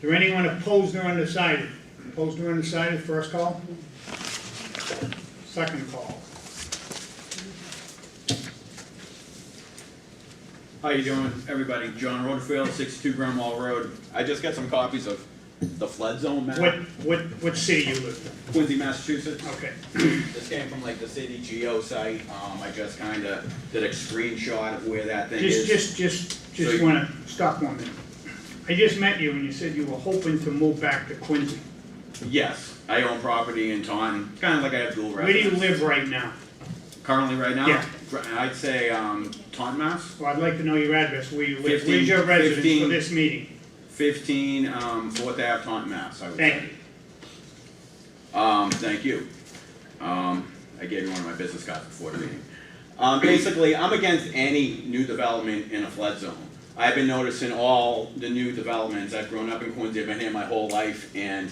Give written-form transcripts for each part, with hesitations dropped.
there anyone opposed or undecided? Opposed or undecided, first call? Second call. How you doing, everybody? John Roderfield, 62 Grumwall Road. I just got some copies of the flood zone map. What city you live in? Quincy, Massachusetts. Okay. This came from like the city geo site. I just kind of did a screenshot of where that thing is. Just want to stop 1 minute. I just met you and you said you were hoping to move back to Quincy. Yes, I own property in Taunton, kind of like I have dual Where do you residence. live right now? Currently, right now? Yeah. I'd say Taunton, Mass. Well, I'd like to know your address, where you live. 15 Where's your residence 15 for this meeting? 15 4th Ave, Taunton, Mass. I would Thank say. you. Thank you. I gave you one of my business cards before the meeting. Basically, I'm against any new development in a flood zone. I've been noticing all the new developments. I've grown up in Quincy, I've been here my whole life, and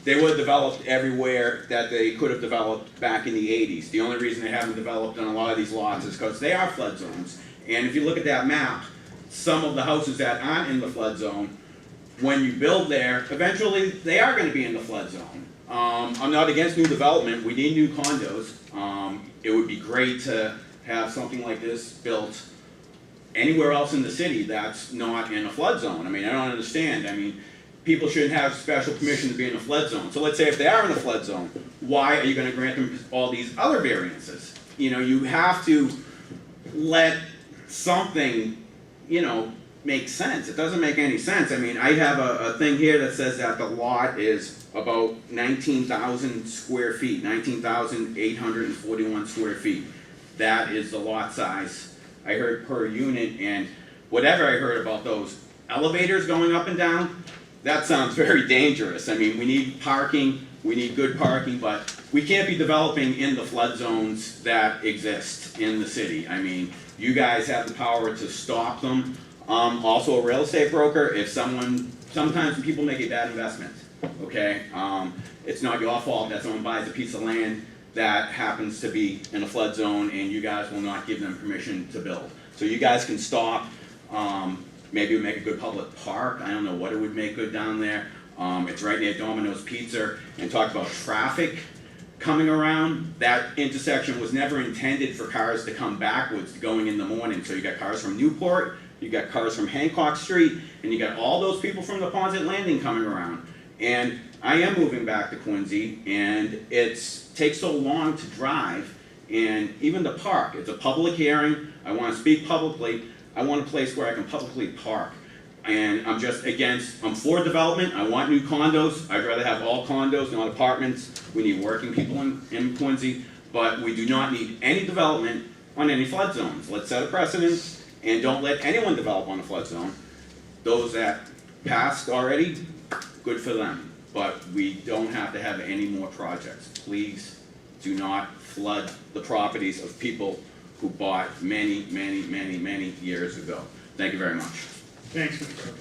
they were developed everywhere that they could have developed back in the 80s. The only reason they haven't developed on a lot of these lots is because they are flood zones. And if you look at that map, some of the houses that aren't in the flood zone, when you build there, eventually they are going to be in the flood zone. I'm not against new development. We need new condos. It would be great to have something like this built anywhere else in the city that's not in a flood zone. I mean, I don't understand. I mean, people shouldn't have special permission to be in a flood zone. So let's say if they are in a flood zone, why are you going to grant them all these other variances? You know, you have to let something, you know, make sense. It doesn't make any sense. I mean, I have a thing here that says that the lot is about 19,000 square feet, 19,841 square feet. That is the lot size I heard per unit, and whatever I heard about those elevators going up and down, that sounds very dangerous. I mean, we need parking, we need good parking, but we can't be developing in the flood zones that exist in the city. I mean, you guys have the power to stop them. Also a real estate broker, if sometimes people make a bad investment, okay? It's not your fault that someone buys a piece of land that happens to be in a flood zone and you guys will not give them permission to build. So you guys can stop, maybe it would make a good public park. I don't know what it would make good down there. It's right near Domino's Pizza, and talk about traffic coming around. That intersection was never intended for cars to come backwards going in the morning. So you got cars from Newport, you got cars from Hancock Street, and you got all those people from the Ponset Landing coming around. And I am moving back to Quincy, and it takes so long to drive, and even to park. It's a public hearing. I want to speak publicly. I want a place where I can publicly park. And I'm just against, I'm for development. I want new condos. I'd rather have all condos, not apartments. We need working people in Quincy, but we do not need any development on any flood zones. Let's set a precedent and don't let anyone develop on a flood zone. Those that passed already, good for them. But we don't have to have any more projects. Please do not flood the properties of people who bought many, many, many, many years ago. Thank you very much. Thanks, Mr.